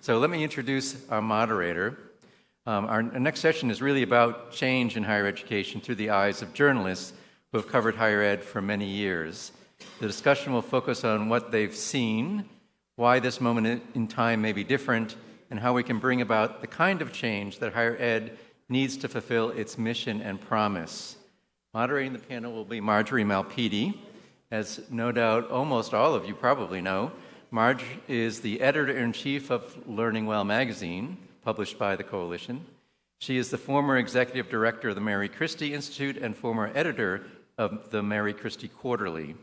So let me introduce our moderator. Our next session is really about change in higher education through the eyes of journalists who have covered higher ed for many years. The discussion will focus on what they've seen, why this moment in time may be different, and how we can bring about the kind of change that higher ed needs to fulfill its mission and promise. Moderating the panel will be Marjorie Malpede. As no doubt almost all of you probably know, Marge is the editor-in-chief of Learning Well magazine, published by the Coalition. She is the former executive director of the Mary Christie Institute and former editor of the Mary Christie Quarterly.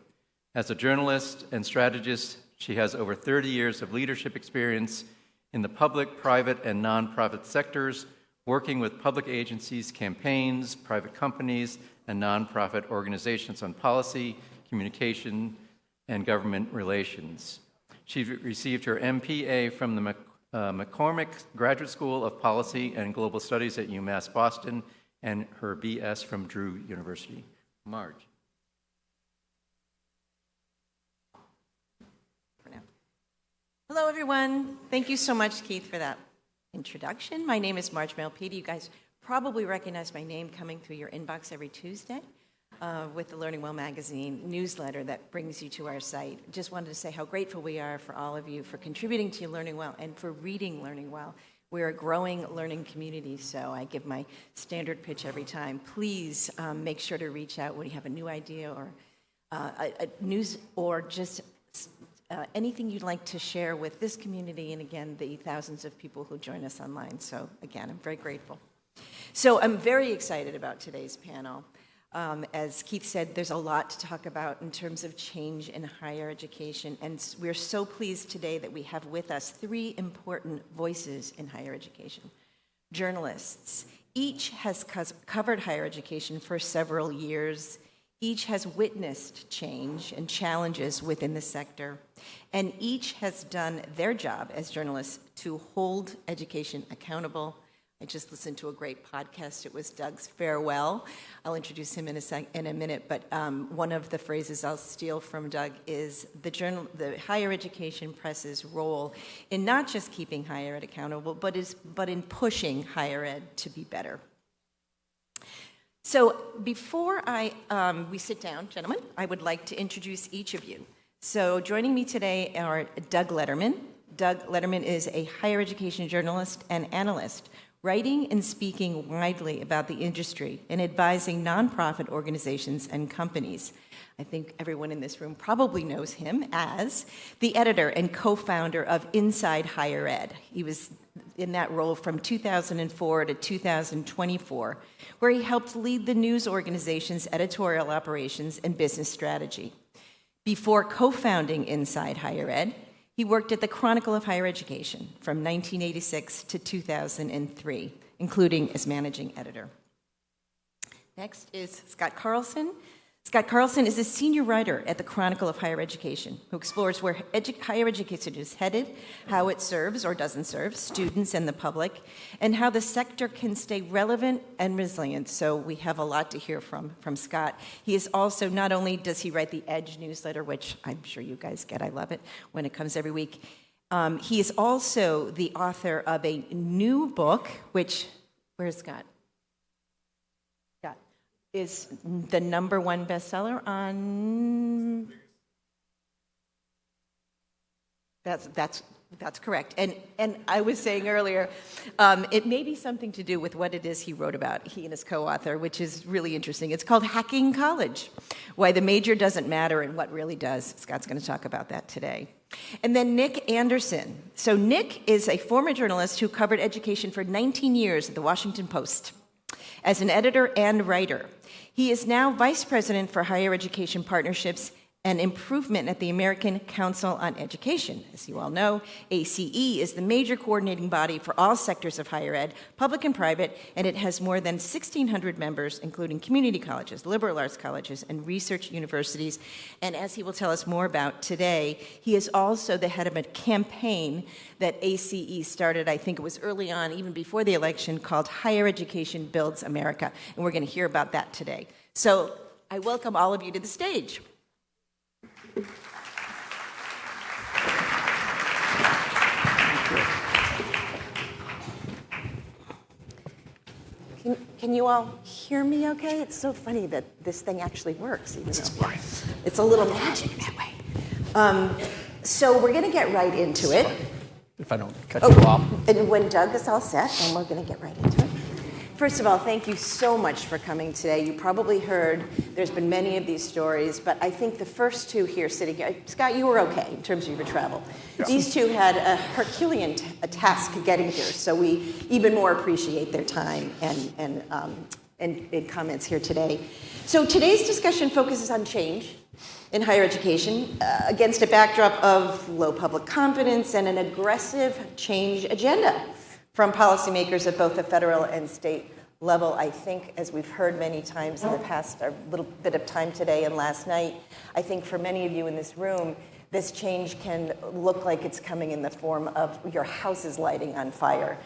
As a journalist and strategist, she has over 30 years of leadership experience in the public, private, and nonprofit sectors, working with public agencies, campaigns, private companies, and nonprofit organizations on policy, communication, and government relations. She received her MPA from the McCormick Graduate School of Policy and Global Studies at UMass Boston, and her BS from Drew University. Marge. Hello, everyone. Thank you so much, Keith, for that introduction. My name is Marge Malpede. You guys probably recognize my name coming through your inbox every Tuesday with the Learning Well magazine newsletter that brings you to our site. Just wanted to say how grateful we are for all of you for contributing to Learning Well and for reading Learning Well. We're a growing learning community, so I give my standard pitch every time. Please make sure to reach out when you have a new idea or a news or just anything you'd like to share with this community and, again, the thousands of people who join us online. So, again, I'm very grateful. So I'm very excited about today's panel. As Keith said, there's a lot to talk about in terms of change in higher education, and we're so pleased today that we have with us three important voices in higher education. Journalists. Each has covered higher education for several years. Each has witnessed change and challenges within the sector, and each has done their job as journalists to hold education accountable. I just listened to a great podcast. It was Doug's Farewell. I'll introduce him in a minute, but one of the phrases I'll steal from Doug is the higher education press's role in not just keeping higher ed accountable, but in pushing higher ed to be better. So before we sit down, gentlemen, I would like to introduce each of you. So joining me today are Doug Lederman. Doug Lederman is a higher education journalist and analyst, writing and speaking widely about the industry and advising nonprofit organizations and companies. I think everyone in this room probably knows him as the editor and co-founder of Inside Higher Ed. He was in that role from 2004 to 2024, where he helped lead the news organization's editorial operations and business strategy. Before co-founding Inside Higher Ed, he worked at the Chronicle of Higher Education from 1986 to 2003, including as managing editor. Next is Scott Carlson. Scott Carlson is a senior writer at the Chronicle of Higher Education, who explores where higher education is headed, how it serves or doesn't serve students and the public, and how the sector can stay relevant and resilient. So we have a lot to hear from Scott. He is also, not only does he write the Edge newsletter, which I'm sure you guys get, I love it, when it comes every week, he is also the author of a new book, which, where's Scott? Is the #1 bestseller on. That's correct. And I was saying earlier, it may be something to do with what it is he wrote about, he and his co-author, which is really interesting. It's called Hacking College: Why the Major Doesn't Matter and What Really Does. Scott's going to talk about that today. And then Nick Anderson. So Nick is a former journalist who covered education for 19 years at the Washington Post as an editor and writer. He is now Vice President for Higher Education Partnerships and Improvement at the American Council on Education. As you all know, ACE is the major coordinating body for all sectors of higher ed, public and private, and it has more than 1,600 members, including community colleges, liberal arts colleges, and research universities. And as he will tell us more about today, he is also the head of a campaign that ACE started, I think it was early on, even before the election, called Higher Education Builds America. And we're going to hear about that today. So I welcome all of you to the stage. Can you all hear me okay? It's so funny that this thing actually works. Even though it's a little magic that way. So we're going to get right into it. If I don't cut you off. And when Doug is all set, then we're going to get right into it. First of all, thank you so much for coming today. You probably heard there's been many of these stories, but I think the first two here sitting here, Scott, you were okay in terms of your travel. Yeah. These two had a Herculean task getting here, so we even more appreciate their time and comments here today. So today's discussion focuses on change in higher education against a backdrop of low public confidence and an aggressive change agenda from policymakers at both the federal and state level. I think, as we've heard many times in the past, a little bit of time today and last night, I think for many of you in this room, this change can look like it's coming in the form of your houses lighting on fire.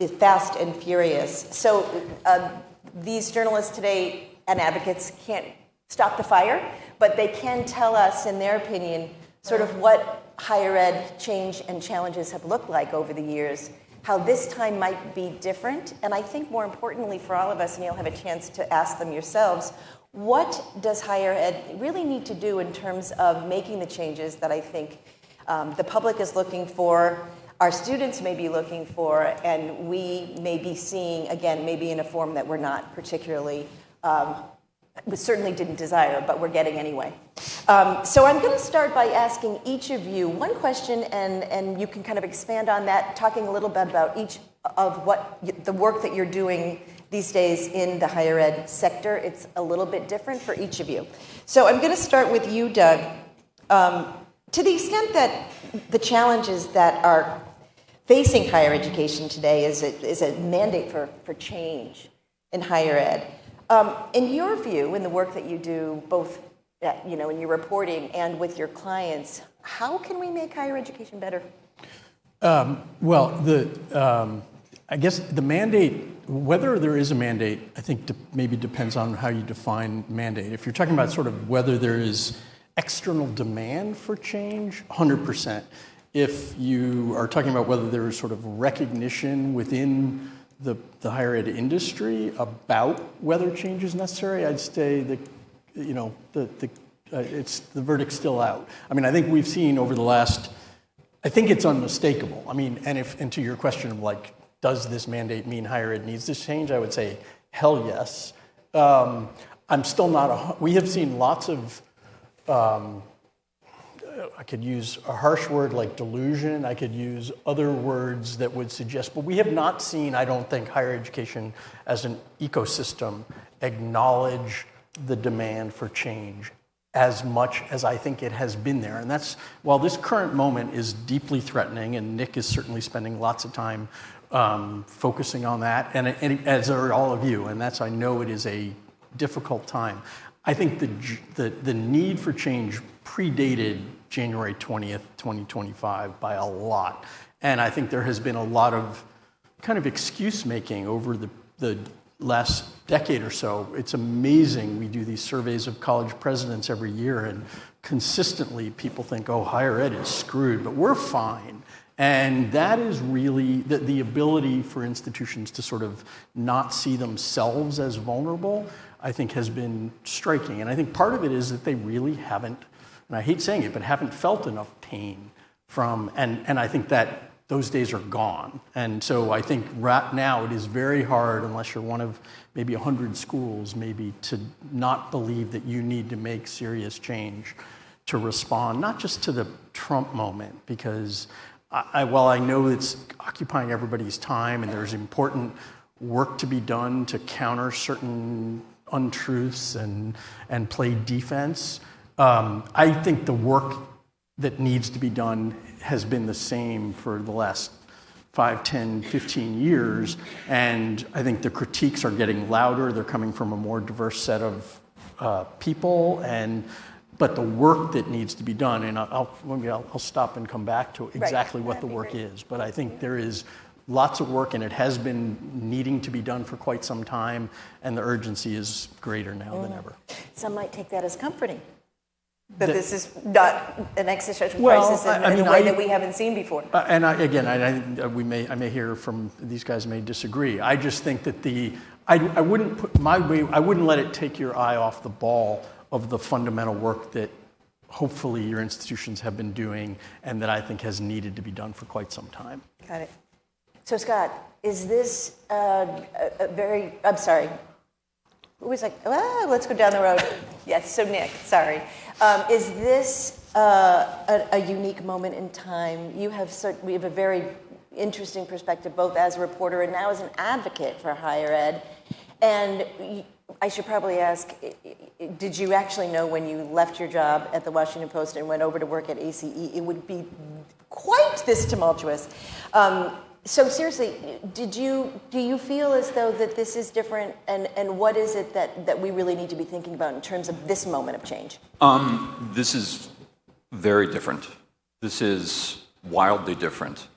It's fast and furious. So these journalists today and advocates can't stop the fire, but they can tell us, in their opinion, sort of what higher ed change and challenges have looked like over the years, how this time might be different, and I think more importantly for all of us, and you'll have a chance to ask them yourselves, what does higher ed really need to do in terms of making the changes that I think the public is looking for, our students may be looking for, and we may be seeing, again, maybe in a form that we're not particularly we certainly didn't desire, but we're getting anyway. So I'm going to start by asking each of you one question, and you can kind of expand on that, talking a little bit about each of what the work that you're doing these days in the higher ed sector. It's a little bit different for each of you. So I'm going to start with you, Doug. To the extent that the challenges that are facing higher education today is a mandate for change in higher ed. In your view, in the work that you do, both in your reporting and with your clients, how can we make higher education better? I guess the mandate, whether there is a mandate, I think maybe depends on how you define mandate. If you're talking about sort of whether there is external demand for change, 100%. If you are talking about whether there is sort of recognition within the higher ed industry about whether change is necessary, I'd say the verdict's still out. I mean, I think we've seen over the last, I think it's unmistakable. I mean, and to your question of like, does this mandate mean higher ed needs this change? I would say, hell yes. I'm still not, we have seen lots of, I could use a harsh word like delusion. I could use other words that would suggest, but we have not seen, I don't think, higher education as an ecosystem acknowledge the demand for change as much as I think it has been there. And that's, while this current moment is deeply threatening, and Nick is certainly spending lots of time focusing on that, and as are all of you, and that's, I know it is a difficult time. I think the need for change predated January 20th, 2025 by a lot. And I think there has been a lot of kind of excuse making over the last decade or so. It's amazing. We do these surveys of college presidents every year, and consistently people think, oh, higher ed is screwed, but we're fine. And that is really the ability for institutions to sort of not see themselves as vulnerable, I think has been striking. And I think part of it is that they really haven't, and I hate saying it, but haven't felt enough pain from, and I think that those days are gone. And so I think right now it is very hard, unless you're one of maybe 100 schools, maybe to not believe that you need to make serious change to respond, not just to the Trump moment, because while I know it's occupying everybody's time and there's important work to be done to counter certain untruths and play defense, I think the work that needs to be done has been the same for the last 5, 10, 15 years. And I think the critiques are getting louder. They're coming from a more diverse set of people. But the work that needs to be done, and I'll stop and come back to exactly what the work is. But I think there is lots of work, and it has been needing to be done for quite some time, and the urgency is greater now than ever. Some might take that as comforting. That this is not an existential Well, crisis in a way that we haven't seen before. And I may hear from these guys may disagree. I just think that I wouldn't put I wouldn't let it take your eye off the ball of the fundamental work that hopefully your institutions have been doing and that I think has needed to be done for quite some time. Got it. So Scott, is this I'm sorry. Who was like, let's go down the road. Yes, so Nick, sorry. Is this a unique moment in time? We have a very interesting perspective, both as a reporter and now as an advocate for higher ed. And I should probably ask, did you actually know when you left your job at the Washington Post and went over to work at ACE, it would be quite this tumultuous? So seriously, do you feel as though that this is different, and what is it that we really need to be thinking about in terms of this moment of change? This is very different. This is wildly different.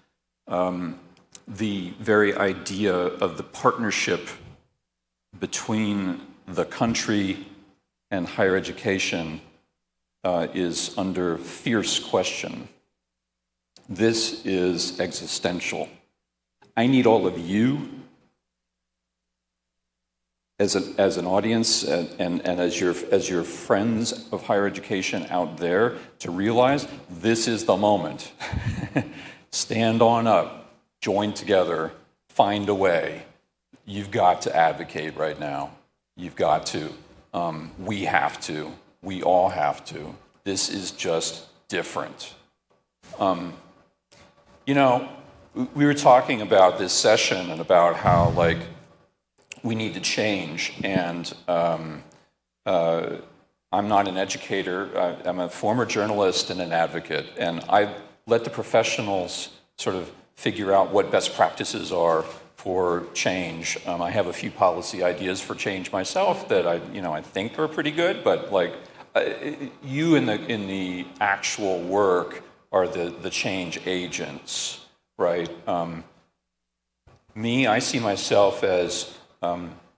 The very idea of the partnership between the country and higher education is under fierce question. This is existential. I need all of you as an audience and as your friends of higher education out there to realize this is the moment. Stand on up, join together, find a way. You've got to advocate right now. You've got to. We have to. We all have to. This is just different. We were talking about this session and about how, we need to change. And I'm not an educator. I'm a former journalist and an advocate. And I let the professionals sort of figure out what best practices are for change. I have a few policy ideas for change myself that I think are pretty good. But you in the actual work are the change agents. Right. I see myself as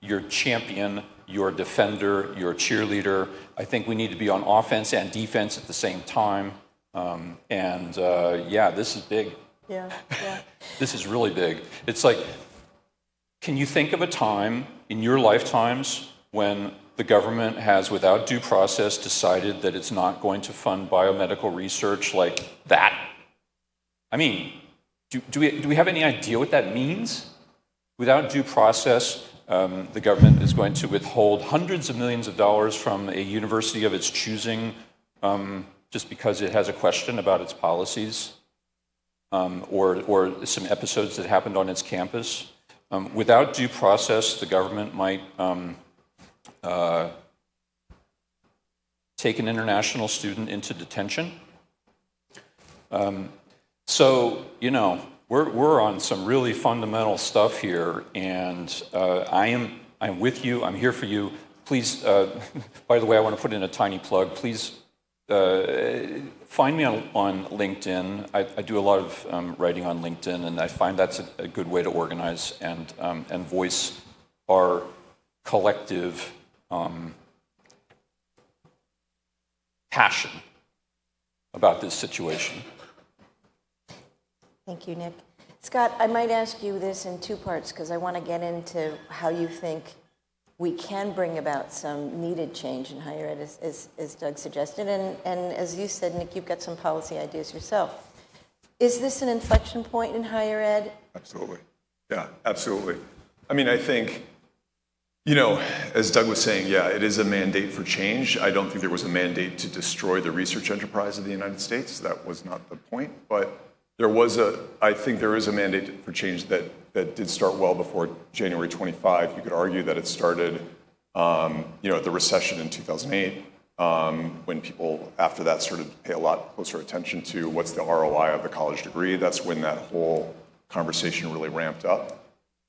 your champion, your defender, your cheerleader. I think we need to be on offense and defense at the same time. This is big. Yeah. This is really big. It's like, can you think of a time in your lifetimes when the government has, without due process, decided that it's not going to fund biomedical research like that? I mean, do we have any idea what that means? Without due process, the government is going to withhold hundreds of millions of dollars from a university of its choosing just because it has a question about its policies or some episodes that happened on its campus. Without due process, the government might take an international student into detention. We're on some really fundamental stuff here, and I'm with you. I'm here for you. Please, by the way, I want to put in a tiny plug. Please find me on LinkedIn. I do a lot of writing on LinkedIn, and I find that's a good way to organize and voice our collective passion about this situation. Thank you, Nick. Scott, I might ask you this in two parts because I want to get into how you think we can bring about some needed change in higher ed, as Doug suggested. And as you said, Nick, you've got some policy ideas yourself. Is this an inflection point in higher ed? Absolutely. Yeah, absolutely. I mean, I think, as Doug was saying, yeah, it is a mandate for change. I don't think there was a mandate to destroy the research enterprise of the United States. That was not the point. But I think there is a mandate for change that did start well before January 25. You could argue that it started, at the recession in 2008, when people after that started to pay a lot closer attention to what's the ROI of the college degree. That's when that whole conversation really ramped up.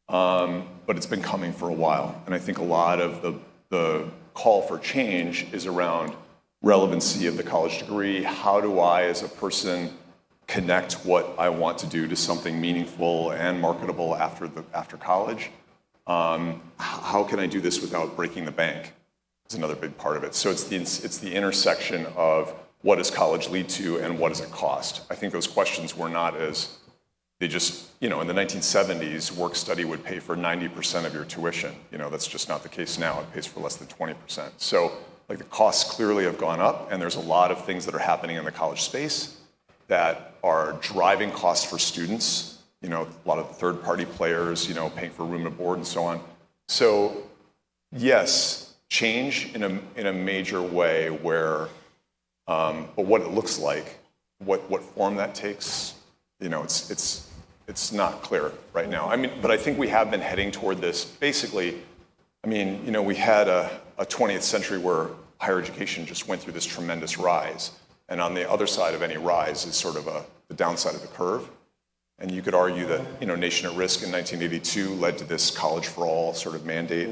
But it's been coming for a while. And I think a lot of the call for change is around relevancy of the college degree. How do I, as a person, connect what I want to do to something meaningful and marketable after college? How can I do this without breaking the bank? is another big part of it. So it's the intersection of what does college lead to and what does it cost? I think those questions were not as, they just, in the 1970s, work study would pay for 90% of your tuition. That's just not the case now. It pays for less than 20%. So the costs clearly have gone up, and there's a lot of things that are happening in the college space that are driving costs for students. A lot of the third-party players, paying for room and board and so on. So yes, change in a major way where, but what it looks like, what form that takes, it's not clear right now. But I think we have been heading toward this. Basically, we had a 20th century where higher education just went through this tremendous rise. And on the other side of any rise is sort of the downside of the curve. And you could argue that, Nation at Risk in 1982 led to this college for all sort of mandate.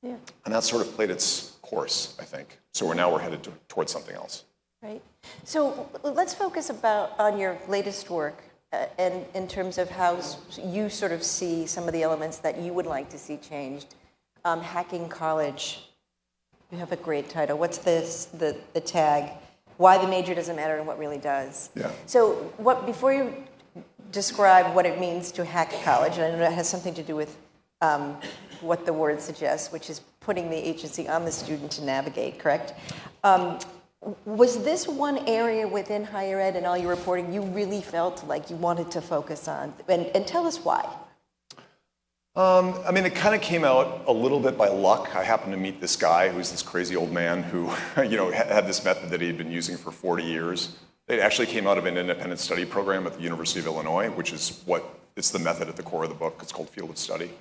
Yeah. And that sort of played its course, I think. So we're headed towards something else. Right. So let's focus on your latest work and in terms of how you sort of see some of the elements that you would like to see changed. Hacking College. You have a great title. What's the tag? Why the major doesn't matter and what really does. Yeah. So before you describe what it means to hack college, and I know it has something to do with what the word suggests, which is putting the agency on the student to navigate, correct? Was this one area within higher ed and all your reporting you really felt like you wanted to focus on? And tell us why. It kind of came out a little bit by luck. I happened to meet this guy who's this crazy old man who, had this method that he had been using for 40 years. It actually came out of an independent study program at the University of Illinois, which is it's the method at the core of the book. It's called Field of Study.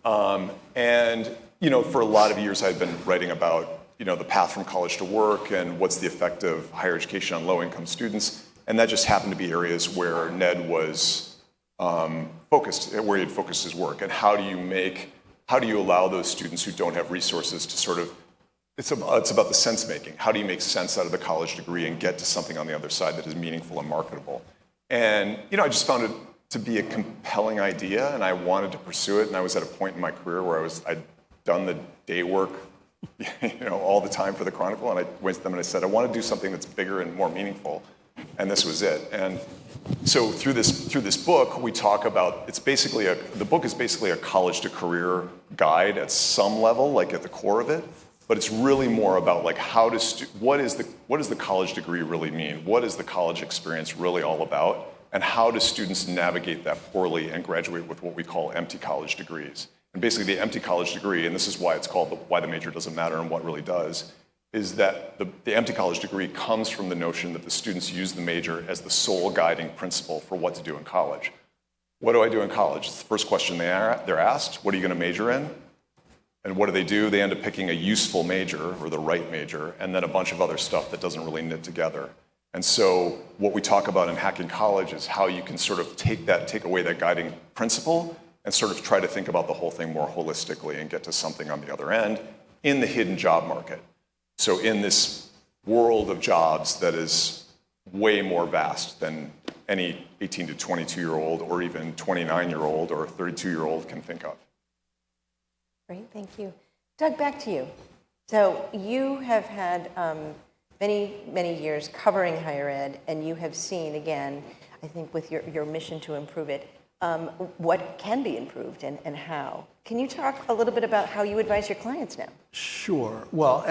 For a lot of years I'd been writing about, the path from college to work and what's the effect of higher education on low-income students. And that just happened to be areas where Ned was focused, where he had focused his work. And how do you allow those students who don't have resources to sort of, it's about the sense making. How do you make sense out of the college degree and get to something on the other side that is meaningful and marketable? And, I just found it to be a compelling idea, and I wanted to pursue it. And I was at a point in my career where I'd done the day work, all the time for the Chronicle, and I went to them and I said, I want to do something that's bigger and more meaningful. And this was it. And so through this book, we talk about, the book is basically a college to career guide at some level, at the core of it. But it's really more about what does the college degree really mean? What is the college experience really all about? And how do students navigate that poorly and graduate with what we call empty college degrees? And basically the empty college degree, and this is why it's called Why the Major Doesn't Matter and What Really Does, is that the empty college degree comes from the notion that the students use the major as the sole guiding principle for what to do in college. What do I do in college? It's the first question they're asked. What are you going to major in? And what do? They end up picking a useful major or the right major, and then a bunch of other stuff that doesn't really knit together. And so what we talk about in Hacking College is how you can sort of take away that guiding principle and sort of try to think about the whole thing more holistically and get to something on the other end in the hidden job market. So in this world of jobs that is way more vast than any 18 to 22-year-old or even 29-year-old or 32-year-old can think of. Great, thank you. Doug, back to you. So you have had many, many years covering higher ed, and you have seen, again, I think with your mission to improve it, what can be improved and how. Can you talk a little bit about how you advise your clients now? Sure. Well,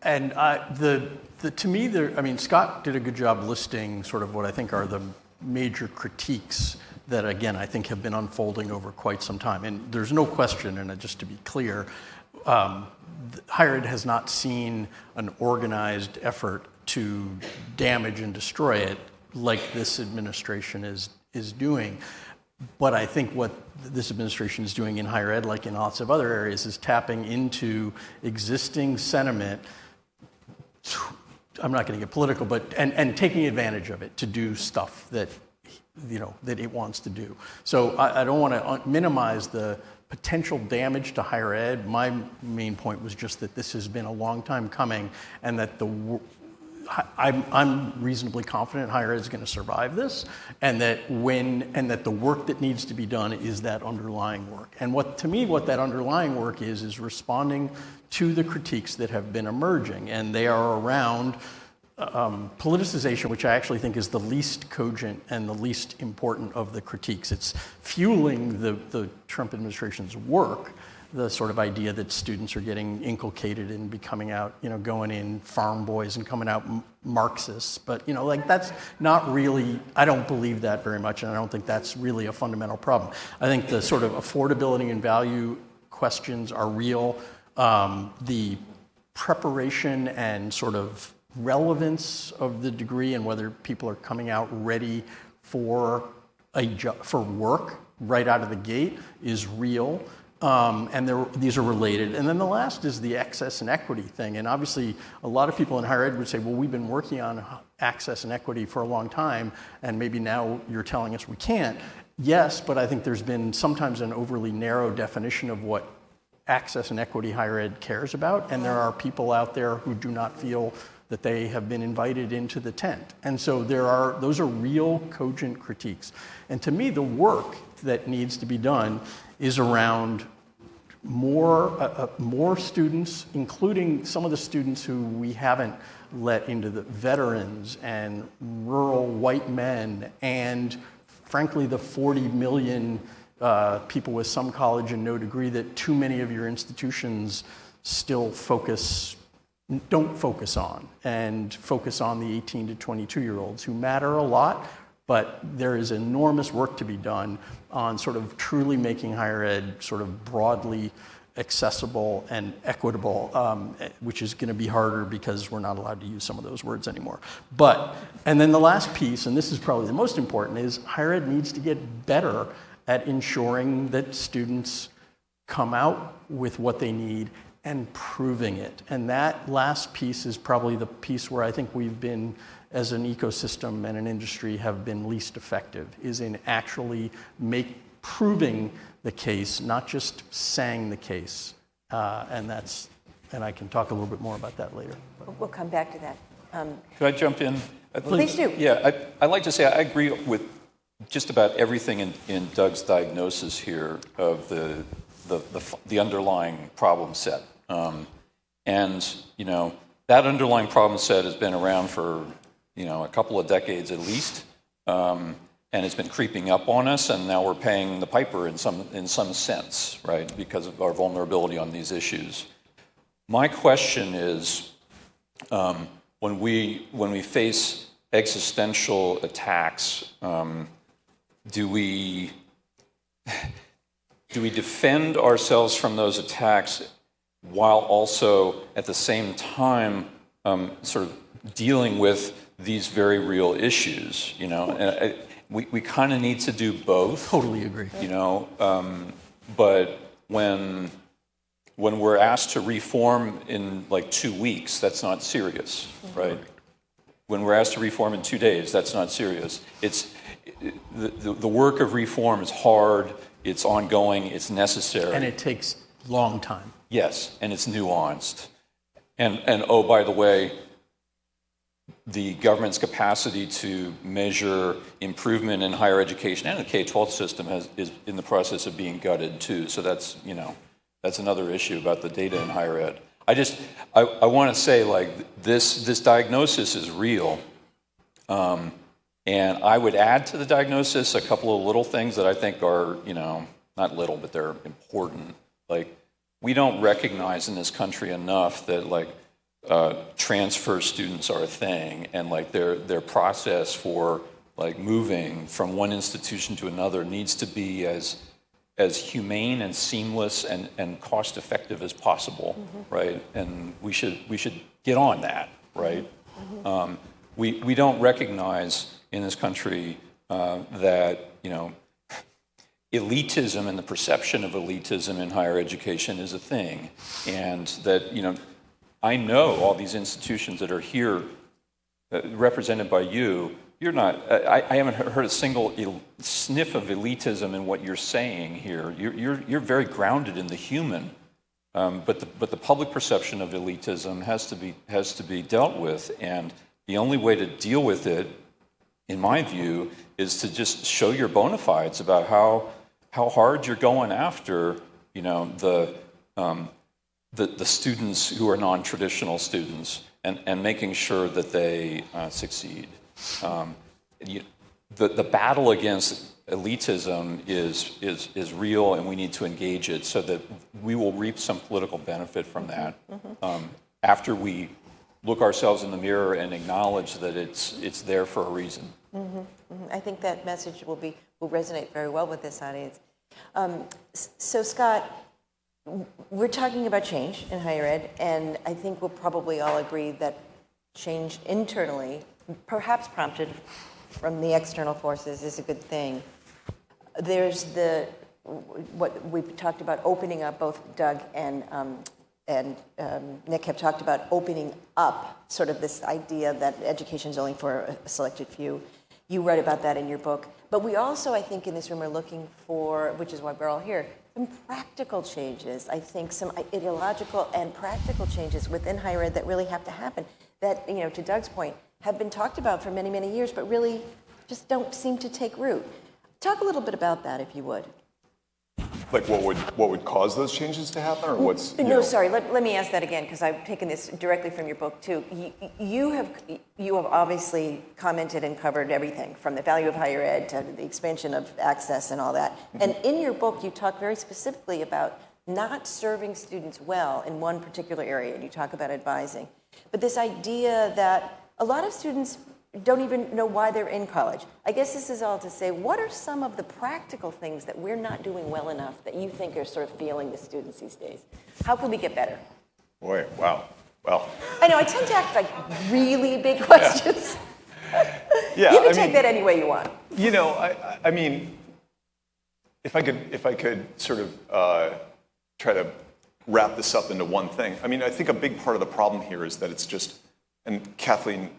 to me, Scott did a good job listing sort of what I think are the major critiques that, again, I think have been unfolding over quite some time. And there's no question, and just to be clear, higher ed has not seen an organized effort to damage and destroy it like this administration is doing. But I think what this administration is doing in higher ed, like in lots of other areas, is tapping into existing sentiment. I'm not going to get political, but and taking advantage of it to do stuff that that it wants to do. So I don't want to minimize the potential damage to higher ed. My main point was just that this has been a long time coming, and that I'm reasonably confident higher ed is going to survive this, and that the work that needs to be done is that underlying work. And what that underlying work is responding to the critiques that have been emerging, and they are around politicization, which I actually think is the least cogent and the least important of the critiques. It's fueling the Trump administration's work, the sort of idea that students are getting inculcated in becoming out, going in farm boys and coming out Marxists. But, that's not really, I don't believe that very much, and I don't think that's really a fundamental problem. I think the sort of affordability and value questions are real. The preparation and sort of relevance of the degree and whether people are coming out ready for for work right out of the gate is real. These are related. And then the last is the access and equity thing. And obviously, a lot of people in higher ed would say, well, we've been working on access and equity for a long time, and maybe now you're telling us we can't. Yes, but I think there's been sometimes an overly narrow definition of what access and equity higher ed cares about, and there are people out there who do not feel that they have been invited into the tent. And so those are real cogent critiques. And to me, the work that needs to be done is around more students, including some of the students who we haven't let into the veterans and rural white men, and frankly, the 40 million people with some college and no degree that too many of your institutions still don't focus on, and focus on the 18 to 22-year-olds who matter a lot, but there is enormous work to be done on sort of truly making higher ed sort of broadly accessible and equitable, which is going to be harder because we're not allowed to use some of those words anymore. And then the last piece, and this is probably the most important, is higher ed needs to get better at ensuring that students come out with what they need and proving it. And that last piece is probably the piece where I think we've been, as an ecosystem and an industry, have been least effective, is in actually proving the case, not just saying the case. And I can talk a little bit more about that later. We'll come back to that. Could I jump in? Please do. Yeah, I'd like to say I agree with just about everything in Doug's diagnosis here of the underlying problem set. That underlying problem set has been around for a couple of decades at least, and it's been creeping up on us, and now we're paying the piper in some sense, right, because of our vulnerability on these issues. My question is, when we face existential attacks, do we defend ourselves from those attacks while also at the same time sort of dealing with these very real issues? And we kind of need to do both. Totally agree. But when we're asked to reform in like 2 weeks, that's not serious, right? When we're asked to reform in 2 days, that's not serious. It's the work of reform is hard, it's ongoing, it's necessary. And it takes long time. Yes, and it's nuanced. And oh, by the way, the government's capacity to measure improvement in higher education and the K-12 system is in the process of being gutted too. So that's another issue about the data in higher ed. I want to say, like, this diagnosis is real. And I would add to the diagnosis a couple of little things that I think are, not little, but they're important. Like, we don't recognize in this country enough that, like, transfer students are a thing, and like their process for like moving from one institution to another needs to be as humane and seamless and cost effective as possible, right? And we should get on that, right? We don't recognize in this country that elitism and the perception of elitism in higher education is a thing, and that I know all these institutions that are here represented by you. You're not. I haven't heard a single sniff of elitism in what you're saying here. You're very grounded in the human, but the public perception of elitism has to be dealt with, and The only way to deal with it, in my view, is to just show your bona fides about how hard you're going after, the students who are non-traditional students, and making sure that they succeed. The battle against elitism is real, and we need to engage it so that we will reap some political benefit from that after we look ourselves in the mirror and acknowledge that it's there for a reason. I think that message will resonate very well with this audience. So Scott, we're talking about change in higher ed, and I think we'll probably all agree that change internally, perhaps prompted from the external forces, is a good thing. There's what we've talked about, opening up. Both Doug and Nick have talked about opening up, sort of this idea that education is only for a selected few. You write about that in your book. But we also, I think, in this room are looking for, which is why we're all here, some practical changes. I think some ideological and practical changes within higher ed that really have to happen. That, to Doug's point, have been talked about for many, many years, but really just don't seem to take root. Talk a little bit about that, if you would. Like what would cause those changes to happen, or what's? Sorry. Let me ask that again, because I've taken this directly from your book too. You have obviously commented and covered everything from the value of higher ed to the expansion of access and all that. Mm-hmm. And in your book, you talk very specifically about not serving students well in one particular area, and you talk about advising. But this idea that a lot of students don't even know why they're in college. I guess this is all to say, what are some of the practical things that we're not doing well enough that you think are sort of failing the students these days? How can we get better? Boy, wow. Well, I know, I tend to ask like really big questions. Yeah, you can take that any way you want. I mean, if I could sort of try to wrap this up into one thing. I mean, I think a big part of the problem here is that it's just, and Kathleen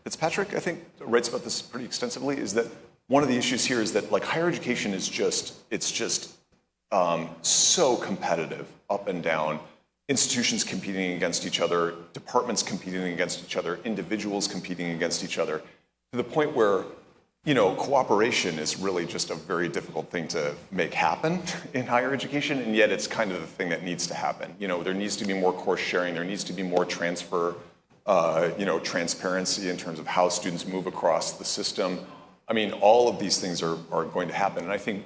Fitzpatrick, I think, writes about this pretty extensively, is that one of the issues here is that, like, higher education is just so competitive up and down. Institutions competing against each other, departments competing against each other, individuals competing against each other, to the point where, cooperation is really just a very difficult thing to make happen in higher education, and yet it's kind of the thing that needs to happen. There needs to be more course sharing, there needs to be more transfer, transparency in terms of how students move across the system. I mean, all of these things are going to happen. And I think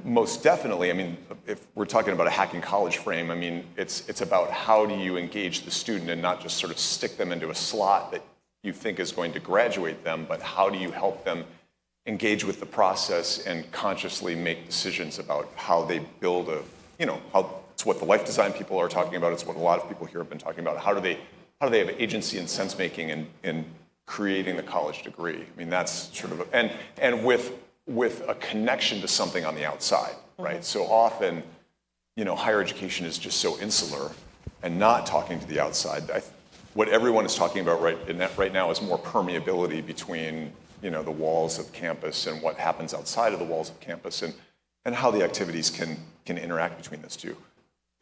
most definitely, I mean, if we're talking about a hacking college frame, I mean, it's about how do you engage the student and not just sort of stick them into a slot that you think is going to graduate them, but how do you help them engage with the process and consciously make decisions about how they build it's what the life design people are talking about. It's what a lot of people here have been talking about. How do they have agency and sense making in creating the college degree? I mean, that's sort of and with a connection to something on the outside, right? Mm-hmm. So often, higher education is just so insular and not talking to the outside. What everyone is talking about right now is more permeability between the walls of campus and what happens outside of the walls of campus, and how the activities can interact between those two.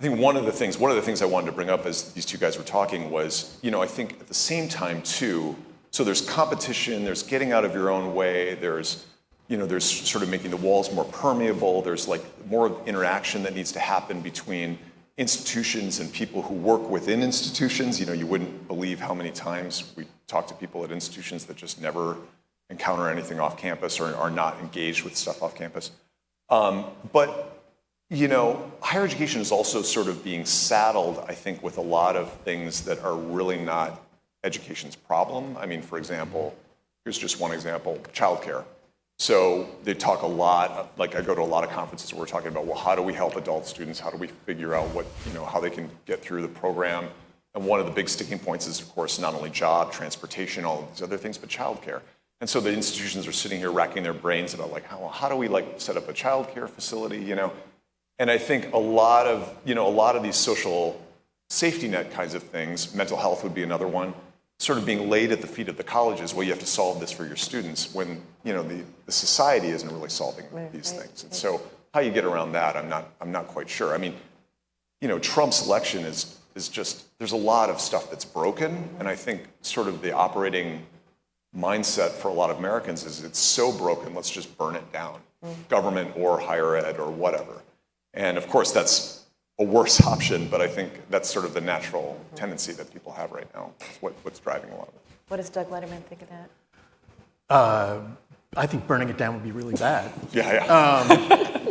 I think one of the things I wanted to bring up as these two guys were talking was, I think at the same time too, so there's competition, there's getting out of your own way, there's sort of making the walls more permeable, there's like more interaction that needs to happen between institutions and people who work within institutions. You wouldn't believe how many times we talk to people at institutions that just never encounter anything off campus or are not engaged with stuff off campus. But higher education is also sort of being saddled, I think, with a lot of things that are really not education's problem. I mean, for example, here's just one example, childcare. So they talk a lot, like I go to a lot of conferences where we're talking about, well, how do we help adult students? How do we figure out how they can get through the program? And one of the big sticking points is, of course, not only job, transportation, all of these other things, but childcare. And so the institutions are sitting here racking their brains about how do we set up a childcare facility, And I think a lot of these social safety net kinds of things, mental health would be another one, sort of being laid at the feet of the colleges. Well, you have to solve this for your students, when the society isn't really solving these things. And so how you get around that, I'm not quite sure. I mean, Trump's election is is just, there's a lot of stuff that's broken, and I think sort of the operating mindset for a lot of Americans is it's so broken, let's just burn it down, government or higher ed or whatever. And of course, that's a worse option, but I think that's sort of the natural tendency that people have right now. It's what's driving a lot of it. What does Doug Letterman think of that? I think burning it down would be really bad. Yeah.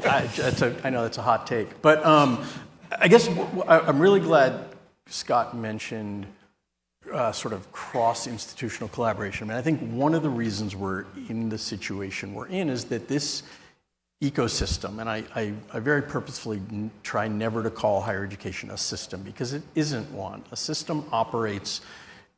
I know that's a hot take, but I guess I'm really glad Scott mentioned sort of cross-institutional collaboration. I mean, I think one of the reasons we're in the situation we're in is that this ecosystem, and I very purposefully try never to call higher education a system because it isn't one. A system operates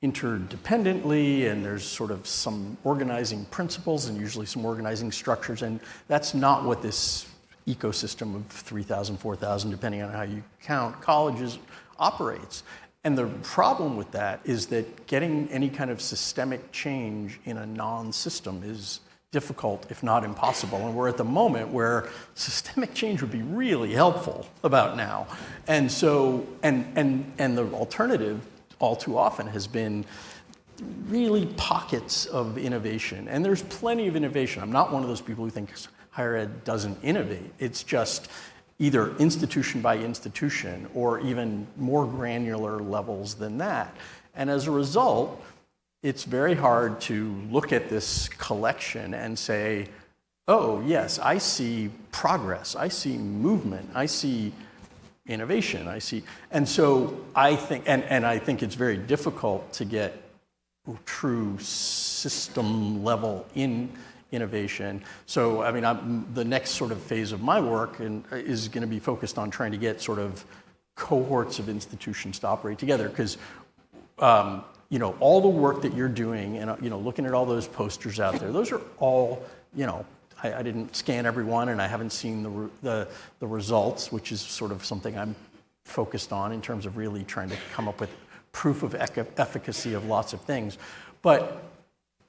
interdependently, and there's sort of some organizing principles and usually some organizing structures, and that's not what this ecosystem of 3,000, 4,000, depending on how you count, colleges operates. And the problem with that is that getting any kind of systemic change in a non-system is difficult, if not impossible. And we're at the moment where systemic change would be really helpful about now. And so, and the alternative all too often has been really pockets of innovation. And there's plenty of innovation. I'm not one of those people who thinks higher ed doesn't innovate. It's just either institution by institution or even more granular levels than that. And as a result, it's very hard to look at this collection and say, oh, yes, I see progress, I see movement, I see innovation, I see. And so I think, and I think it's very difficult to get true system level innovation. So, I mean, the next sort of phase of my work is going to be focused on trying to get sort of cohorts of institutions to operate together, because you know, all the work that you're doing and, you know, looking at all those posters out there, those are all, you know, I didn't scan every one and I haven't seen the results, which is sort of something I'm focused on in terms of really trying to come up with proof of efficacy of lots of things. But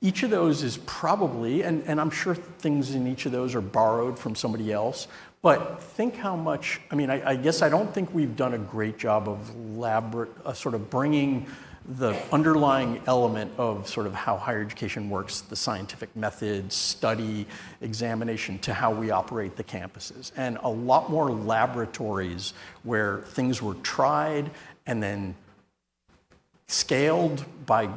each of those is probably, and I'm sure things in each of those are borrowed from somebody else, but think how much, I mean, I guess I don't think we've done a great job of sort of bringing the underlying element of sort of how higher education works, the scientific methods, study, examination, to how we operate the campuses. And a lot more laboratories where things were tried and then scaled by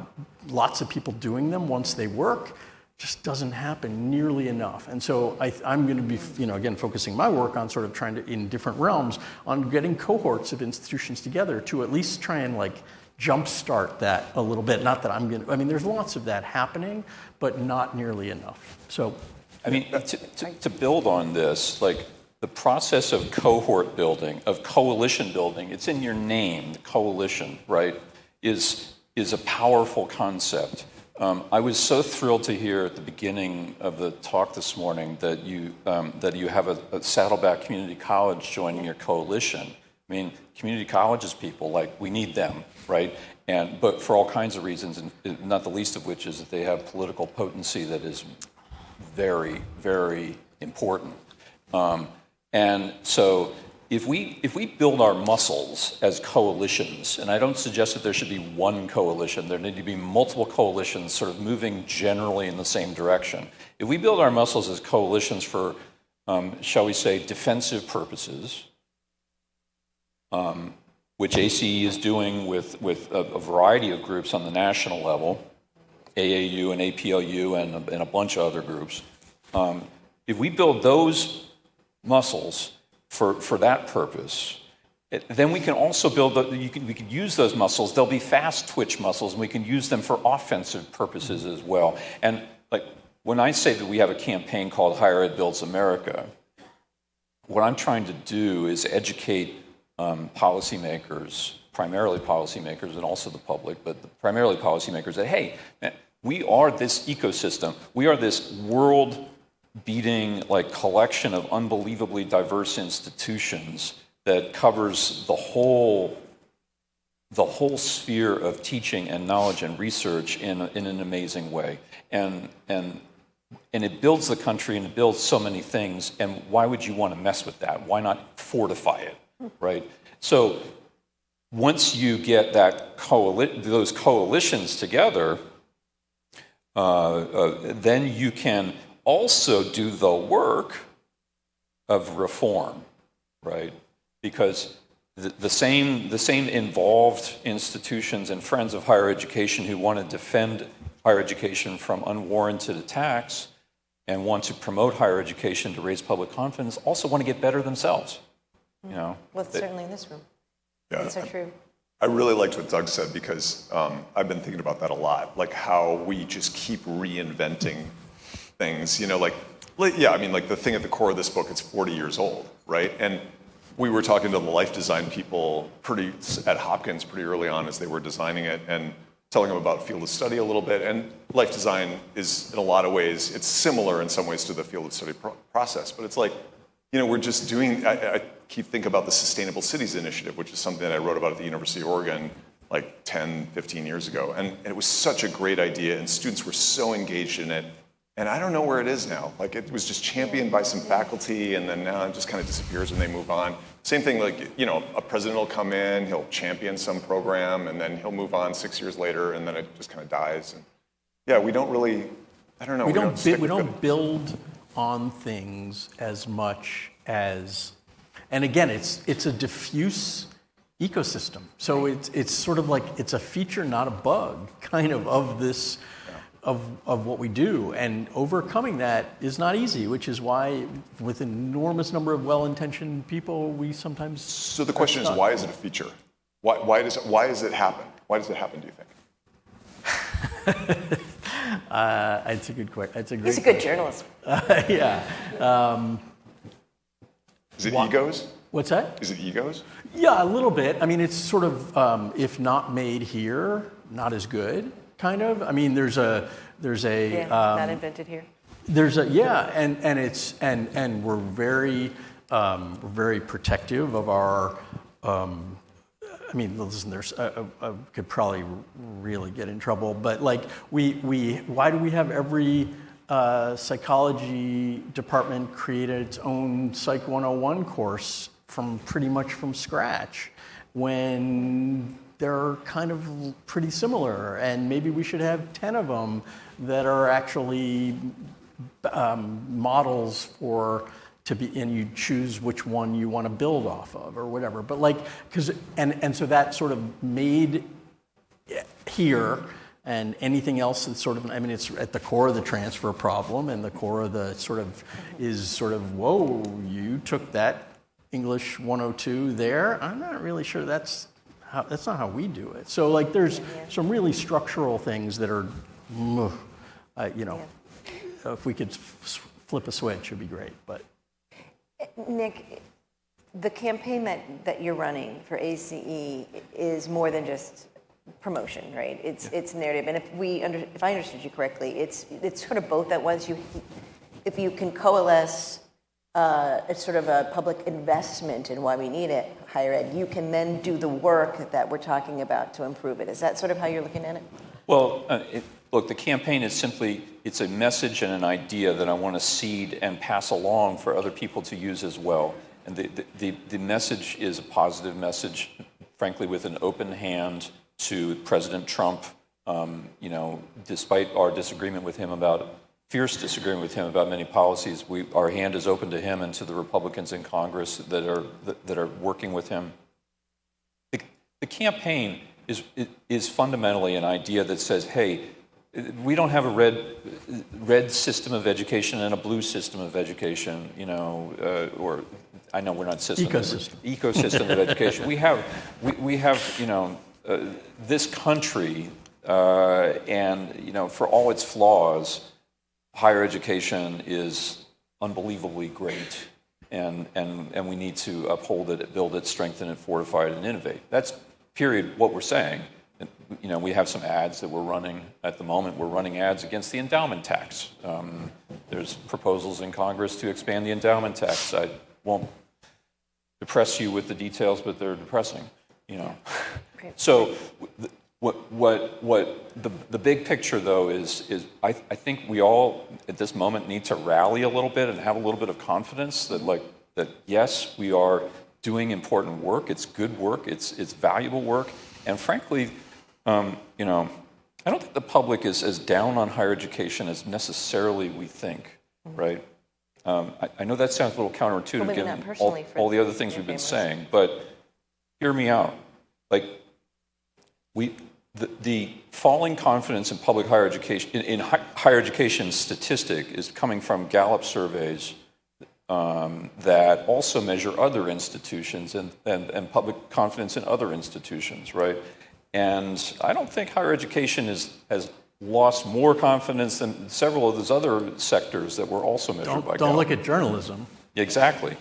lots of people doing them once they work just doesn't happen nearly enough. And so I'm going to be, you know, again, focusing my work on sort of trying to, in different realms, on getting cohorts of institutions together to at least try and like jumpstart that a little bit. Not that I'm going to, I mean, there's lots of that happening, but not nearly enough. So, I mean, to build on this, like the process of cohort building, of coalition building, it's in your name, coalition, right, is a powerful concept. I was so thrilled to hear at the beginning of the talk this morning that you have a Saddleback Community College joining your coalition. I mean, community colleges people, like, we need them, right? But for all kinds of reasons, and not the least of which is that they have political potency that is very, very important. And so if we build our muscles as coalitions, and I don't suggest that there should be one coalition, there need to be multiple coalitions sort of moving generally in the same direction. If we build our muscles as coalitions for, shall we say, defensive purposes, which ACE is doing with a variety of groups on the national level, AAU and APLU and a bunch of other groups. If we build those muscles for that purpose, then we can also build, we can use those muscles. They'll be fast twitch muscles, and we can use them for offensive purposes as well. And like when I say that we have a campaign called Higher Ed Builds America, what I'm trying to do is educate policymakers, primarily policymakers and also the public, but primarily policymakers, that, hey, man, we are this ecosystem. We are this world-beating like collection of unbelievably diverse institutions that covers the whole sphere of teaching and knowledge and research in an amazing way. And it builds the country and it builds so many things. And why would you want to mess with that? Why not fortify it? Right. So once you get those coalitions together, then you can also do the work of reform, right? Because the same involved institutions and friends of higher education who want to defend higher education from unwarranted attacks and want to promote higher education to raise public confidence also want to get better themselves. You know, Well, certainly in this room. Yeah. That's so true. I really liked what Doug said because I've been thinking about that a lot, like how we just keep reinventing things, like the thing at the core of this book, it's 40 years old, right? And we were talking to the life design people at Hopkins pretty early on as they were designing it and telling them about field of study a little bit. And life design is, in a lot of ways, it's similar in some ways to the field of study process, but it's like, we're just doing, I keep thinking about the Sustainable Cities Initiative, which is something that I wrote about at the University of Oregon like 10, 15 years ago. And it was such a great idea, and students were so engaged in it. And I don't know where it is now. Like, it was just championed by some faculty, and then now it just kind of disappears when they move on. Same thing, like, a president will come in, he'll champion some program, and then he'll move on 6 years later, and then it just kind of dies. And yeah, we don't really, I don't know. We stick with don't it. build on things as much as, and again, it's a diffuse ecosystem. So it's sort of like it's a feature, not a bug, kind of this. Of what we do, and overcoming that is not easy, which is why with an enormous number of well-intentioned people, we sometimes. So the question is, why is it a feature? Why does it happen? Why does it happen, do you think? It's a good question. It's a great. He's a good journalist. Yeah. Is it egos? What's that? Is it egos? Yeah, a little bit. I mean, it's sort of if not made here, not as good. Kind of. I mean, there's a. Not invented here. And we're very protective of our. I mean, listen, I could probably really get in trouble, but like why do we have every psychology department create its own Psych 101 course pretty much from scratch when they're kind of pretty similar, and maybe we should have 10 of them that are actually models and you choose which one you want to build off of or whatever. But like, so that sort of made here, and anything else that's sort of, I mean, it's at the core of the transfer problem, and the core of the whoa, you took that English 102 there. I'm not really sure that's not how we do it. So like there's some really structural things that are, if we could flip a switch, it'd be great. But Nick, the campaign that you're running for ACE is more than just promotion, right? It's narrative. And if I understood you correctly, it's sort of both at once. If you can coalesce it's sort of a public investment in why we need it, higher ed, you can then do the work that we're talking about to improve it. Is that sort of how you're looking at it? Well, look, the campaign is simply, it's a message and an idea that I want to seed and pass along for other people to use as well. And the message is a positive message, frankly, with an open hand to President Trump, despite our disagreement with him fierce disagreement with him about many policies, our hand is open to him and to the Republicans in Congress that are working with him. The campaign is fundamentally an idea that says, hey, we don't have a red system of education and a blue system of education, or I know we're not ecosystem of education. We have this country, and for all its flaws, higher education is unbelievably great, and we need to uphold it, build it, strengthen it, fortify it, and innovate. That's period what we're saying. We have some ads that we're running at the moment. We're running ads against the endowment tax. There's proposals in Congress to expand the endowment tax. I won't depress you with the details, but they're depressing. So what the big picture though is I think we all at this moment need to rally a little bit and have a little bit of confidence that yes, we are doing important work. It's good work. It's valuable work. And frankly, you know, I don't think the public is as down on higher education as necessarily we think, right? I know that sounds a little counterintuitive maybe given not personally for all the other things your we've been family. saying, but hear me out. Like, the falling confidence in public higher education, in higher education statistic is coming from Gallup surveys that also measure other institutions and public confidence in other institutions, right? And I don't think higher education has lost more confidence than several of those other sectors that were also measured by Gallup. Don't look at journalism. Exactly.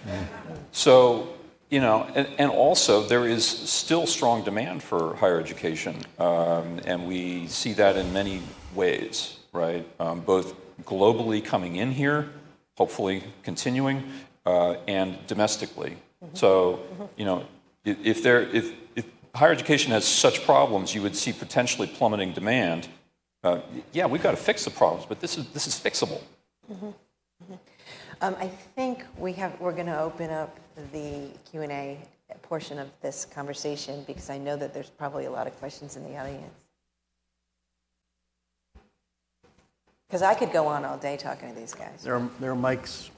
So, you know, and also there is still strong demand for higher education, and we see that in many ways, right? Both globally coming in here, hopefully continuing, and domestically. So, you know, if higher education has such problems, you would see potentially plummeting demand. Yeah, we've got to fix the problems, but this is fixable. I think we're going to open up the Q&A portion of this conversation because I know that there's probably a lot of questions in the audience. Because I could go on all day talking to these guys. There are mics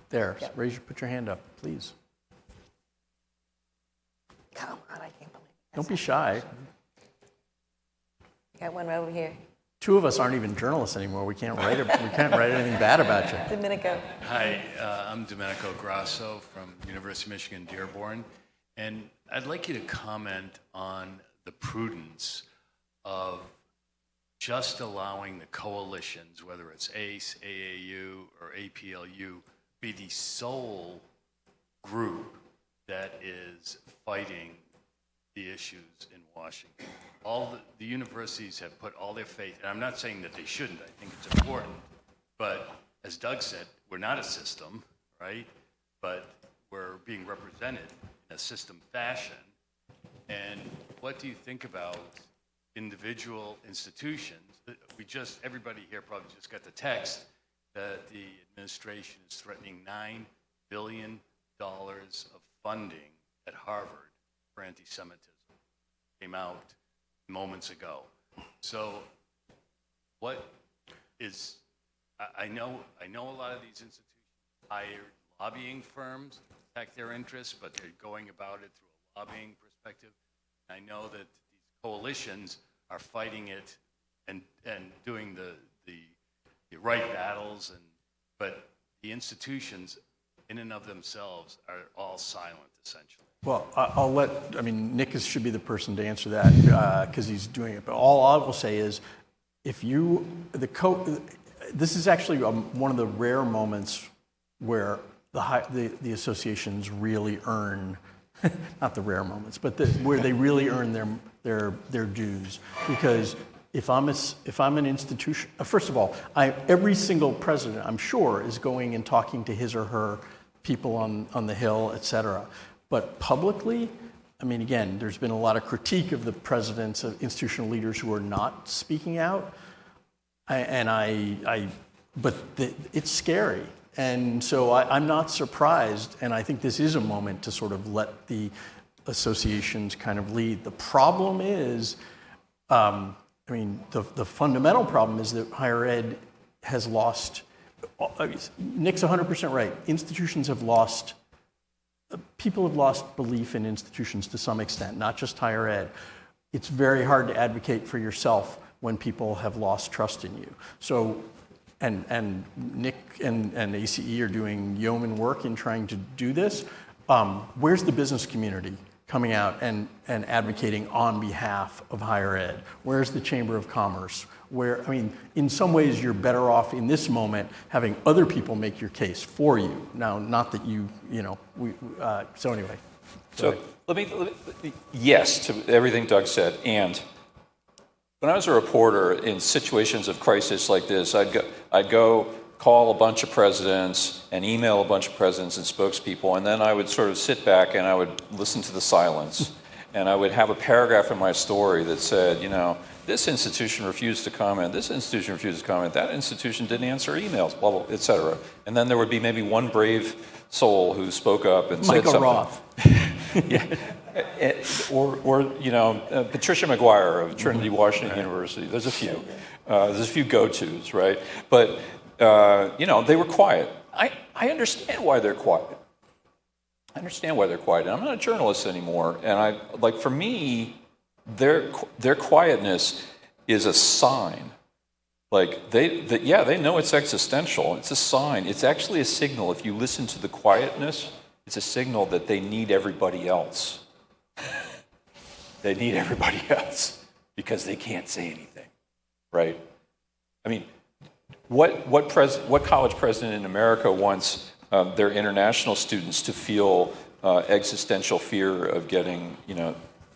there. Yep. Put your hand up, please. Come on, I can't believe it. Don't be shy. Got one over here. Two of us aren't even journalists anymore. We can't write anything bad about you. Domenico. Hi, I'm Domenico Grasso from University of Michigan Dearborn, and I'd like you to comment on the prudence of just allowing the coalitions, whether it's ACE, AAU, or APLU, be the sole group that is fighting the issues in Washington. All the universities have put all their faith, and I'm not saying that they shouldn't, I think it's important, but as Doug said, we're not a system, right? But we're being represented in a system fashion. And what do you think about individual institutions? Everybody here probably just got the text that the administration is threatening $9 billion of funding at Harvard for anti-Semitism. Came out moments ago. So what is, I know a lot of these institutions hired lobbying firms to protect their interests, but they're going about it through a lobbying perspective. I know that these coalitions are fighting it and doing the right battles, but the institutions in and of themselves are all silent, essentially. Well, Nick should be the person to answer that because he's doing it. But all I will say is, this is actually one of the rare moments where the associations really earn, not the rare moments, but where they really earn their dues. Because if I'm an institution, first of all, every single president, I'm sure, is going and talking to his or her people on the Hill, et cetera. But publicly, I mean, again, there's been a lot of critique of the presidents, of institutional leaders who are not speaking out, but it's scary. And so I'm not surprised, and I think this is a moment to sort of let the associations kind of lead. The problem is, the fundamental problem is that higher ed has lost, Nick's 100% right, institutions have lost, people have lost belief in institutions to some extent, not just higher ed. It's very hard to advocate for yourself when people have lost trust in you. So, and Nick and ACE are doing yeoman work in trying to do this. Where's the business community coming out and advocating on behalf of higher ed? Where's the Chamber of Commerce? In some ways, you're better off in this moment having other people make your case for you. Now, not that so anyway. So let me, yes, to everything Doug said. And when I was a reporter in situations of crisis like this, I'd go call a bunch of presidents and email a bunch of presidents and spokespeople, and then I would sort of sit back and I would listen to the silence. And I would have a paragraph in my story that said, this institution refused to comment, this institution refused to comment, that institution didn't answer emails, blah, blah, et cetera. And then there would be maybe one brave soul who spoke up and said something. Michael Roth. Or Patricia McGuire of Trinity Washington University. There's a few. There's a few go-tos, right? But they were quiet. I understand why they're quiet. And I'm not a journalist anymore. And for me, their quietness is a sign. They know it's existential. It's a sign. It's actually a signal. If you listen to the quietness, it's a signal that they need everybody else. They need everybody else because they can't say anything, right? I mean, what college president in America wants their international students to feel existential fear of getting,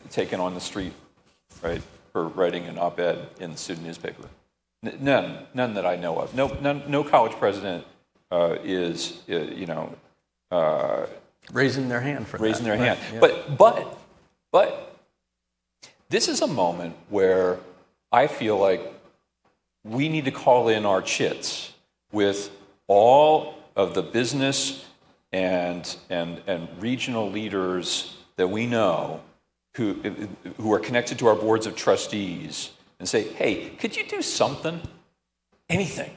taken on the street, right, for writing an op-ed in the student newspaper? None that I know of. No college president is, Raising their hand for raising that. their hand. Yeah. But this is a moment where I feel like we need to call in our chits with all of the business and regional leaders that we know who are connected to our boards of trustees and say, hey, could you do something? Anything.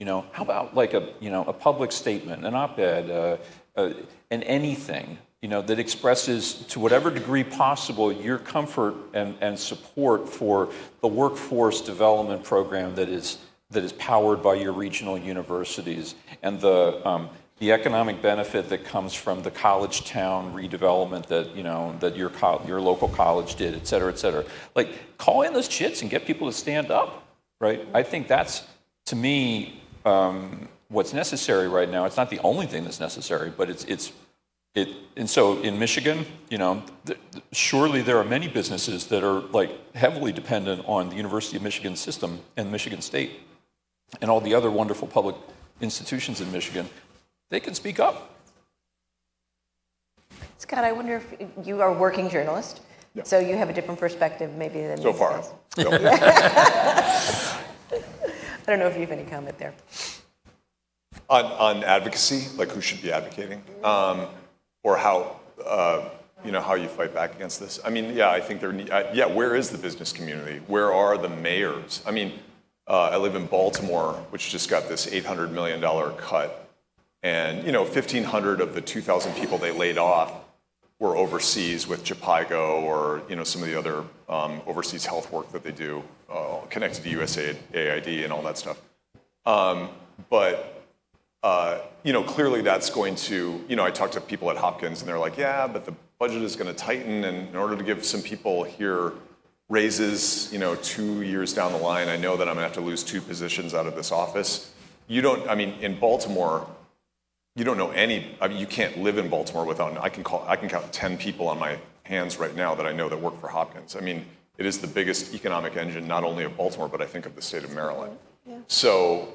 How about a public statement, an op-ed, and anything, that expresses to whatever degree possible your comfort and support for the workforce development program that is powered by your regional universities and the economic benefit that comes from the college town redevelopment that your local college did, et cetera, et cetera. Call in those chits and get people to stand up, right? I think that's, to me, what's necessary right now. It's not the only thing that's necessary, but and so in Michigan, surely there are many businesses that are heavily dependent on the University of Michigan system and Michigan State and all the other wonderful public institutions in Michigan. They can speak up. Scott, I wonder if you are a working journalist, so you have a different perspective maybe than So these far. guys. Yep. I don't know if you have any comment there. On advocacy, who should be advocating, or how how you fight back against this. I mean, I think where is the business community? Where are the mayors? I mean, I live in Baltimore, which just got this $800 million cut, and 1,500 of the 2,000 people they laid off were overseas with Jhpiego or some of the other overseas health work that they do, connected to USAID and all that stuff. Clearly that's going to, I talked to people at Hopkins and they're like, yeah, but the budget is going to tighten, and in order to give some people here raises, 2 years down the line, I know that I'm going to have to lose 2 positions out of this office. In Baltimore, you don't know you can't live in Baltimore without, I can count 10 people on my hands right now that I know that work for Hopkins. I mean, it is the biggest economic engine, not only of Baltimore, but I think of the state of Maryland. Yeah. So,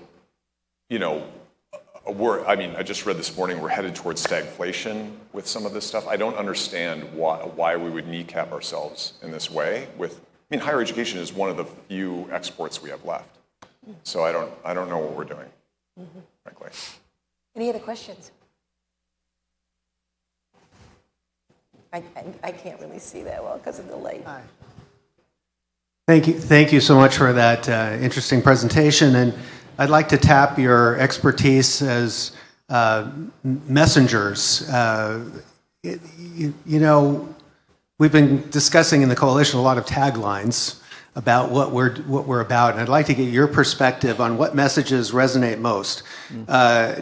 I just read this morning, we're headed towards stagflation with some of this stuff. I don't understand why we would kneecap ourselves in this way. Higher education is one of the few exports we have left. So I don't know what we're doing, frankly. Any other questions? I can't really see that well because of the light. Hi. Thank you so much for that interesting presentation. And I'd like to tap your expertise as messengers. We've been discussing in the coalition a lot of taglines about what we're about, and I'd like to get your perspective on what messages resonate most.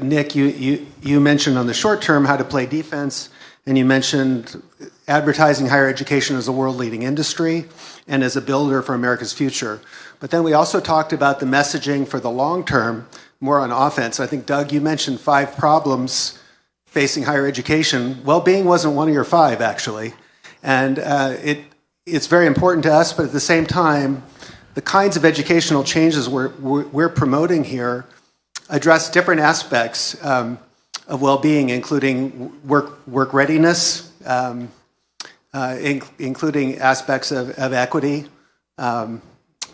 Nick, you mentioned on the short term how to play defense, and you mentioned advertising higher education as a world-leading industry and as a builder for America's future. But then we also talked about the messaging for the long term, more on offense. I think, Doug, you mentioned 5 problems facing higher education. Well-being wasn't one of your 5, actually. And it's very important to us, but at the same time, the kinds of educational changes we're promoting here address different aspects of well-being, including work readiness, including aspects of equity.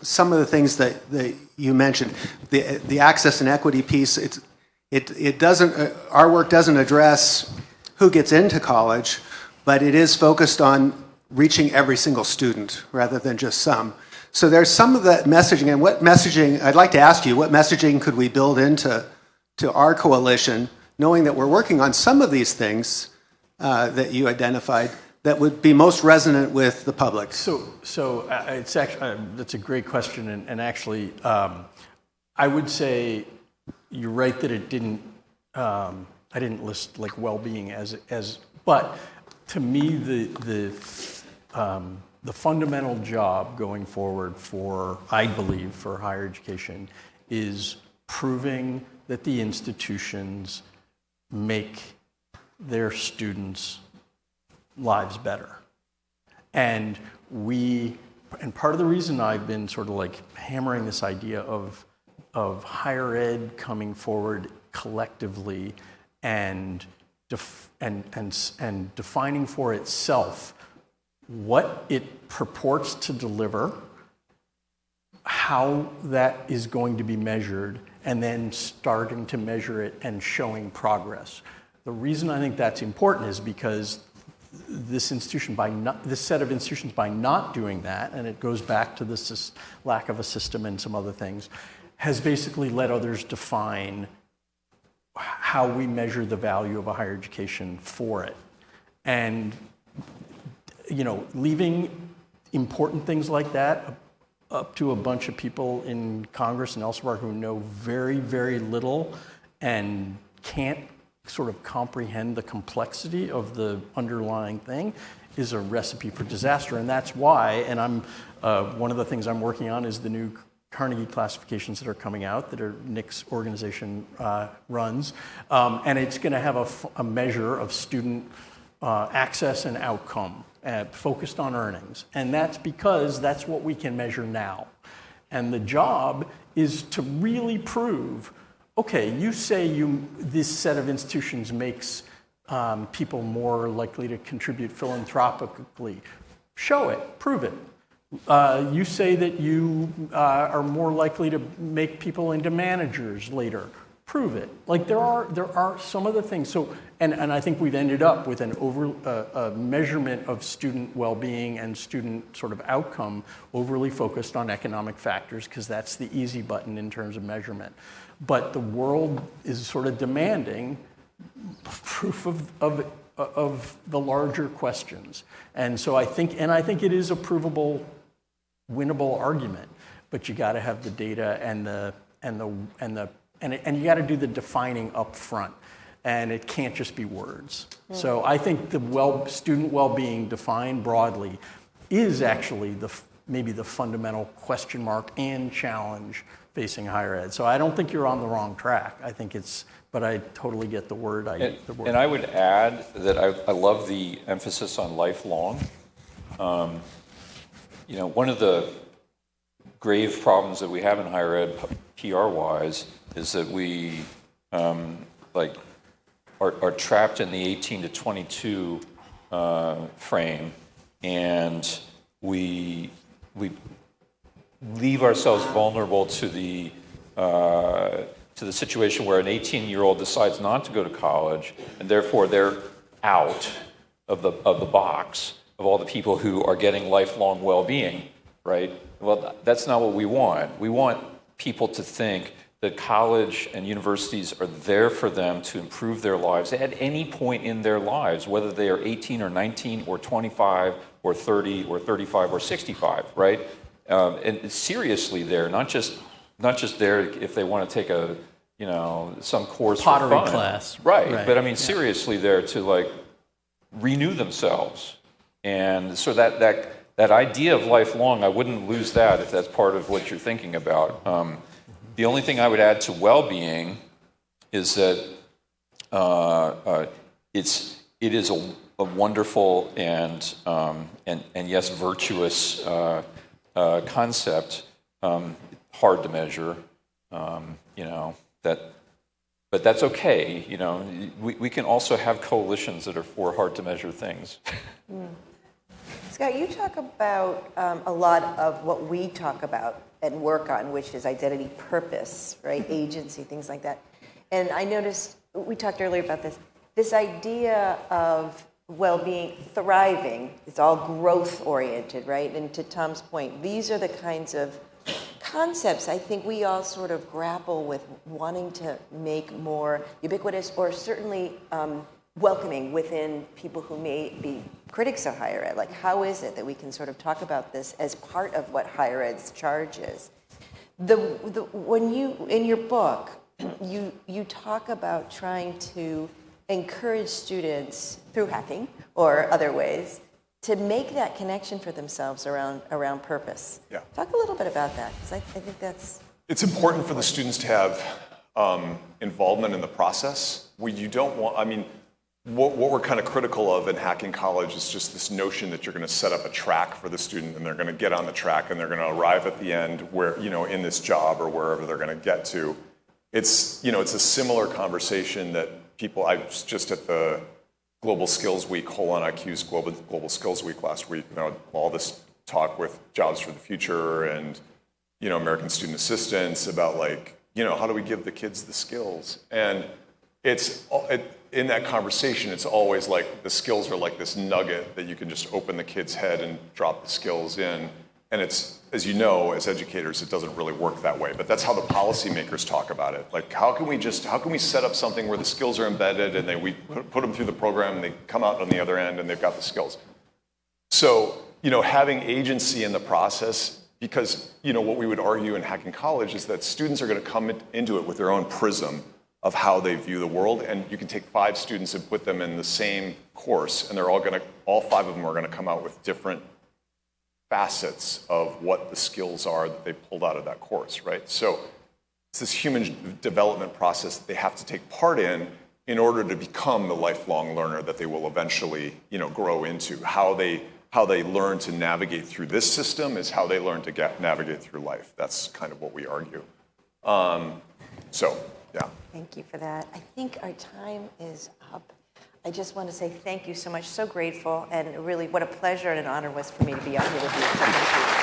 Some of the things that you mentioned, the access and equity piece, it doesn't. Our work doesn't address who gets into college, but it is focused on reaching every single student rather than just some. So there's some of that messaging, and what messaging, I'd like to ask you, what messaging could we build into our coalition, knowing that we're working on some of these things that you identified that would be most resonant with the public? So it's actually that's a great question, and actually, I would say you're right that it didn't. I didn't list like well-being as, but to me the fundamental job going forward I believe, for higher education is proving that the institutions make their students' lives better. And part of the reason I've been sort of like hammering this idea of higher ed coming forward collectively and defining for itself what it purports to deliver, how that is going to be measured, and then starting to measure it and showing progress. The reason I think that's important is because this set of institutions, by not doing that, and it goes back to this lack of a system and some other things, has basically let others define how we measure the value of a higher education for it. And, leaving important things like that up to a bunch of people in Congress and elsewhere who know very, very little and can't sort of comprehend the complexity of the underlying thing is a recipe for disaster. And that's why, and one of the things I'm working on is the new Carnegie classifications that are coming out that Nick's organization runs. And it's going to have a measure of student access and outcome focused on earnings. And that's because that's what we can measure now. And the job is to really prove, okay, you say this set of institutions makes people more likely to contribute philanthropically. Show it, prove it. You say that you are more likely to make people into managers later. Prove it. Like there are some of the things. So and I think we've ended up with a measurement of student well-being and student sort of outcome overly focused on economic factors because that's the easy button in terms of measurement. But the world is sort of demanding proof of the larger questions. And so I think it is a provable, winnable argument, but you got to have the data and you got to do the defining up front, and it can't just be words. So I think the student well-being defined broadly is actually maybe the fundamental question mark and challenge facing higher ed. So I don't think you're on the wrong track. I think but I totally get the word. And I would add that I love the emphasis on lifelong. One of the grave problems that we have in higher ed, PR-wise, is that we are trapped in the 18 to 22 frame, and we leave ourselves vulnerable to the situation where an 18-year-old decides not to go to college, and therefore they're out of the box of all the people who are getting lifelong well-being, right? Well, that's not what we want. We want people to think that college and universities are there for them to improve their lives at any point in their lives, whether they are 18 or 19 or 25 or 30 or 35 or 65, right? And seriously there, not just there if they want to take some course pottery for fun. class, right? But I mean, seriously there to renew themselves, and so that idea of lifelong, I wouldn't lose that if that's part of what you're thinking about. The only thing I would add to well-being is that it is a wonderful and yes, virtuous concept. Hard to measure, but that's okay. We can also have coalitions that are for hard to measure things. Scott, you talk about a lot of what we talk about and work on, which is identity, purpose, right, agency, things like that. And I noticed, we talked earlier about this idea of well-being, thriving. It's all growth-oriented, right? And to Tom's point, these are the kinds of concepts I think we all sort of grapple with, wanting to make more ubiquitous or certainly welcoming within people who may be critics of higher ed. Like, how is it that we can sort of talk about this as part of what higher ed's charge is? When you, in your book, you talk about trying to encourage students through hacking or other ways to make that connection for themselves around purpose. Yeah. Talk a little bit about that, because I think that's... It's important for the students to have involvement in the process. You don't want, I mean, what we're kind of critical of in Hacking College is just this notion that you're going to set up a track for the student and they're going to get on the track and they're going to arrive at the end where, in this job or wherever they're going to get to. It's, it's a similar conversation that I was just at the Global Skills Week, Holon IQ's Global Skills Week last week. All this talk with Jobs for the Future and, American Student Assistance about how do we give the kids the skills? And in that conversation, it's always like the skills are like this nugget that you can just open the kid's head and drop the skills in. And it's, as you know, as educators, it doesn't really work that way. But that's how the policymakers talk about it. Like, how can we set up something where the skills are embedded and we put them through the program and they come out on the other end and they've got the skills. So, having agency in the process, because, what we would argue in Hacking College is that students are going to come into it with their own prism of how they view the world. And you can take 5 students and put them in the same course, and all 5 of them are going to come out with different facets of what the skills are that they pulled out of that course, right? So it's this human development process that they have to take part in order to become the lifelong learner that they will eventually, grow into. How they learn to navigate through this system is how they learn to navigate through life. That's kind of what we argue. Yeah. Thank you for that. I think our time is up. I just want to say thank you so much. So grateful, and really what a pleasure and an honor it was for me to be out here with you. So thank you.